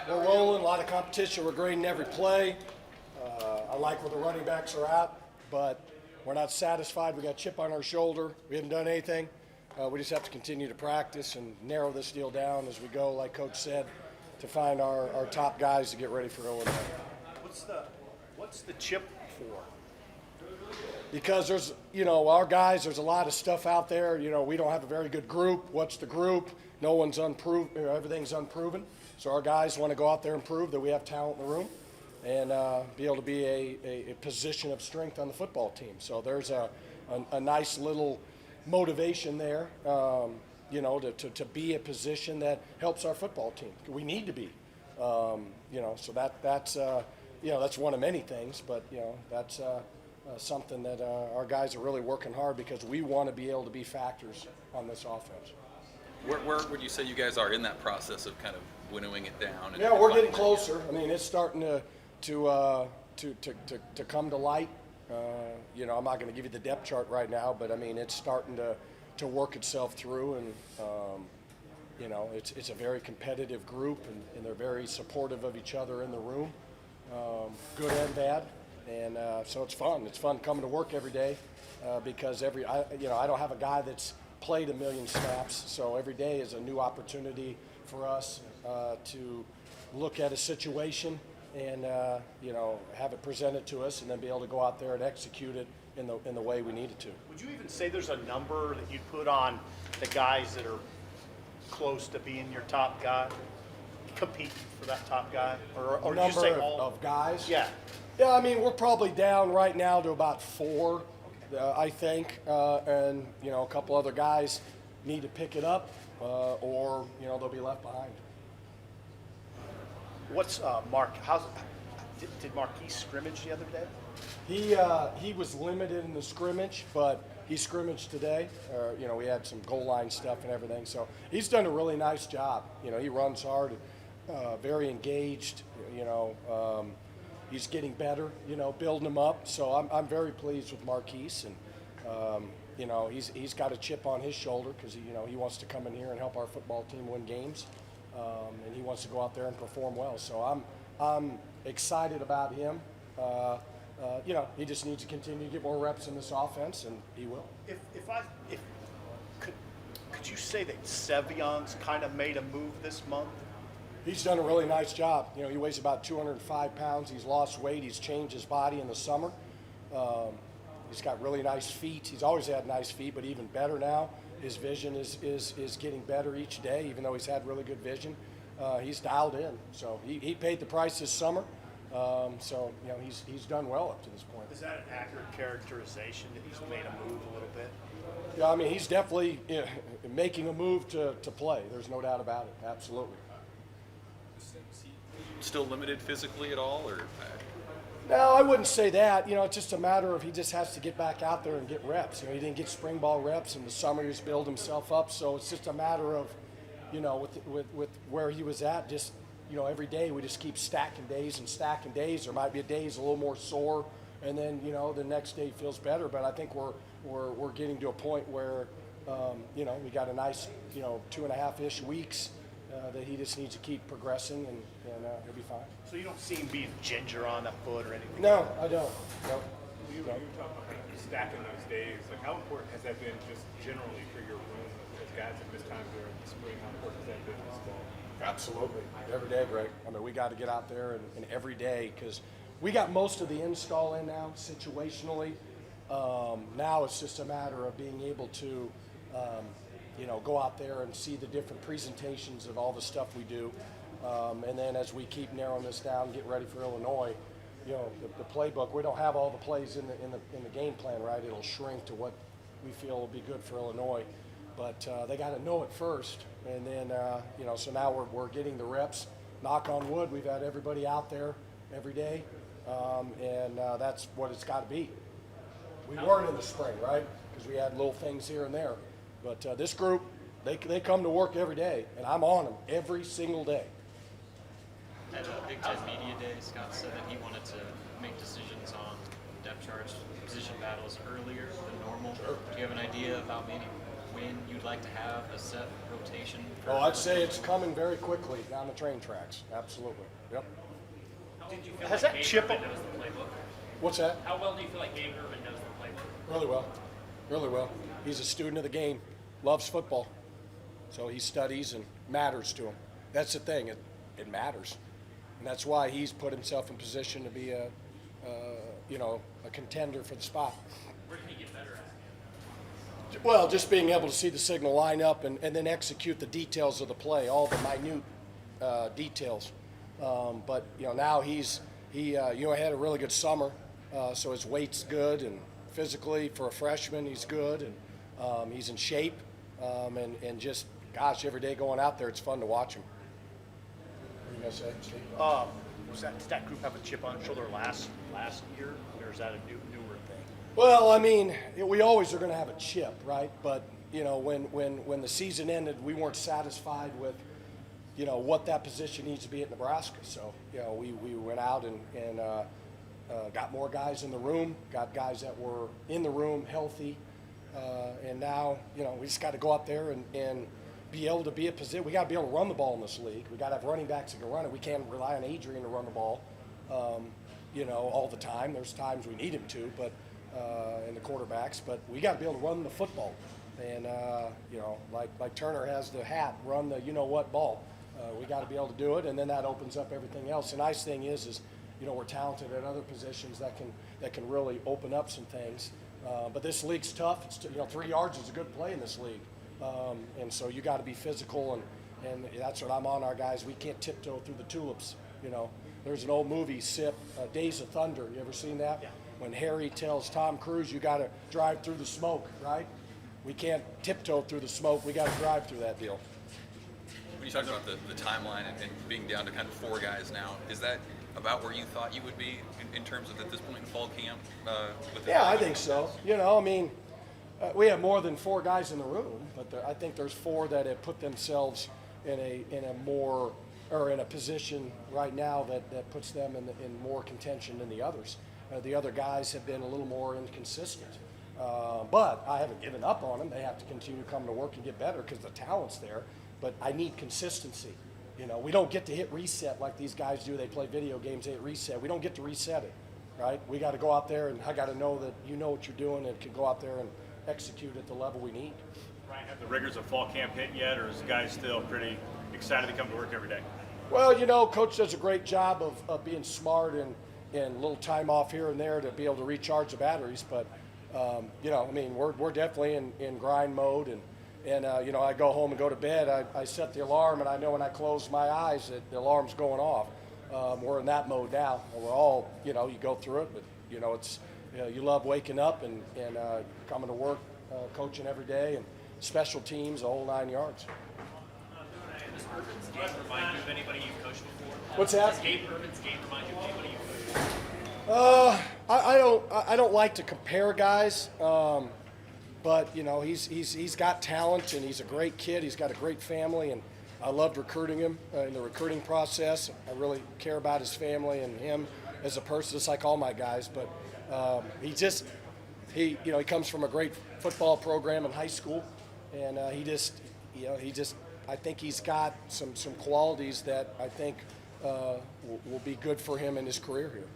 We're rolling, a lot of competition. We're grading every play. I like where the running backs are at, but we're not satisfied. We got a chip on our shoulder. We haven't done anything. We just have to continue to practice and narrow this deal down as we go, like Coach said, to find our top guys to get ready for Illinois. What's the chip for? Because there's, our guys, there's a lot of stuff out there. We don't have a very good group. What's the group? No one's unproven. Everything's unproven. So our guys want to go out there and prove that we have talent in the room and be able to be a position of strength on the football team. So there's a nice little motivation there, to be a position that helps our football team. We need to be, so that's one of many things, but, that's something that our guys are really working hard because we want to be able to be factors on this offense. Where would you say you guys are in that process of kind of winnowing it down? Yeah, we're getting closer. I mean, it's starting to come to light. I'm not going to give you the depth chart right now, but I mean, it's starting to work itself through, and it's a very competitive group, and they're very supportive of each other in the room, good and bad, and so it's fun. It's fun coming to work every day because I don't have a guy that's played a million snaps, so every day is a new opportunity for us to look at a situation and have it presented to us, and then be able to go out there and execute it in the way we need it to. Would you even say there's a number that you'd put on the guys that are close to being your top guy, competing for that top guy, or Number you say all of guys? Yeah. Yeah, I mean, we're probably down right now to about 4, I think, and a couple other guys need to pick it up, or they'll be left behind. What's Mark? Did Marquis scrimmage the other day? He was limited in the scrimmage, but he scrimmaged today. We had some goal line stuff and everything, so he's done a really nice job. He runs hard, very engaged. He's getting better. Building him up. So I'm very pleased with Marquise, and he's got a chip on his shoulder because he wants to come in here and help our football team win games, and he wants to go out there and perform well. So I'm excited about him. He just needs to continue to get more reps in this offense, and he will. Could you say that Sevion's kind of made a move this month? He's done a really nice job. He weighs about 205 pounds. He's lost weight. He's changed his body in the summer. He's got really nice feet. He's always had nice feet, but even better now. His vision is getting better each day, even though he's had really good vision. He's dialed in. So he paid the price this summer. He's done well up to this point. Is that an accurate characterization that he's made a move a little bit? Yeah, I mean, he's definitely making a move to play. There's no doubt about it. Absolutely. Still limited physically at all, or? No, I wouldn't say that. It's just a matter of he just has to get back out there and get reps. He didn't get spring ball reps in the summer. He's built himself up, so it's just a matter of, with where he was at. Just every day we just keep stacking days and stacking days. There might be a day he's a little more sore, and then the next day feels better. But I think we're getting to a point where we got a nice 2.5-ish weeks. That he just needs to keep progressing, and he'll be fine. So you don't see him being ginger on that foot or anything? No, I don't. No. You were talking about stacking those days. Like, how important has that been just generally for your room as guys have missed time during the spring? How important has that been this fall? Absolutely. Every day, Greg. I mean, we got to get out there and every day, because we got most of the install in now situationally. Now it's just a matter of being able to go out there and see the different presentations of all the stuff we do. And then as we keep narrowing this down, get ready for Illinois, the playbook, we don't have all the plays in the game plan, right? It'll shrink to what we feel will be good for Illinois. But they got to know it first. And then, so now we're getting the reps. Knock on wood, we've had everybody out there every day. And that's what it's got to be. We weren't in the spring, right? Because we had little things here and there. But this group, they come to work every day, and I'm on them every single day. At a Big Ten Media Day, Scott said that he wanted to make decisions on depth charts, position battles earlier than normal. Sure. Do you have an idea about maybe when you'd like to have a set rotation? For Oh, I'd say it's coming very quickly down the train tracks. Absolutely. Yep. Did you feel Has like that Gabe chip- Irvin knows the playbook? What's that? How well do you feel like Gabe Irvin knows the playbook? Really well. Really well. He's a student of the game, loves football. So he studies and matters to him. That's the thing. It matters. And that's why he's put himself in position to be a contender for the spot. Where can he get better at? Well, just being able to see the signal line up and then execute the details of the play, all the minute details. But now he had a really good summer, so his weight's good, and physically for a freshman he's good, and he's in shape, and just gosh, every day going out there it's fun to watch him. What are you gonna say, Steve? Did that group have a chip on its shoulder last year, or is that a newer thing? Well, I mean, we always are going to have a chip, right? But when the season ended, we weren't satisfied with what that position needs to be at Nebraska. So we went out and got more guys in the room, got guys that were in the room healthy, and now we just got to go out there and be able to be a position. We got to be able to run the ball in this league. We got to have running backs that can run it. We can't rely on Adrian to run the ball, all the time. There's times we need him to, but and the quarterbacks. But we got to be able to run the football, and like Turner has the hat, run the what ball. We got to be able to do it, and then that opens up everything else. The nice thing is we're talented at other positions that can really open up some things. But this league's tough. It's 3 yards is a good play in this league. And so you got to be physical, and that's what I'm on our guys. We can't tiptoe through the tulips. There's an old movie, Days of Thunder. You ever seen that? Yeah. When Harry tells Tom Cruise, you got to drive through the smoke, right? We can't tiptoe through the smoke. We got to drive through that deal. When you talk about the timeline and being down to kind of 4 guys now, is that about where you thought you would be in terms of at this point in fall camp? Yeah, I think so. We have more than 4 guys in the room, but I think there's 4 that have put themselves in a position right now that puts them in more contention than the others. The other guys have been a little more inconsistent, but I haven't given up on them. They have to continue to come to work and get better because the talent's there. But I need consistency. We don't get to hit reset like these guys do. They play video games, they hit reset. We don't get to reset it, right? We got to go out there, and I got to know that you know what you're doing and can go out there and execute at the level we need. Ryan, have the rigors of fall camp hit yet, or is guys still pretty excited to come to work every day? Well, Coach does a great job of being smart and a little time off here and there to be able to recharge the batteries. But, we're definitely in grind mode. And I go home and go to bed. I set the alarm, and I know when I close my eyes that the alarm's going off. We're in that mode now. We're all, you go through it, but, it's you love waking up and coming to work, coaching every day, and special teams, the whole 9 yards. Does Irvin's game remind you of anybody you've coached before? What's that? Does Irvin's game remind you of anybody you've coached? I don't like to compare guys, but he's got talent, and he's a great kid. He's got a great family, and I loved recruiting him in the recruiting process. I really care about his family and him as a person, just like all my guys. But he comes from a great football program in high school, and I think he's got some qualities that I think will be good for him in his career here.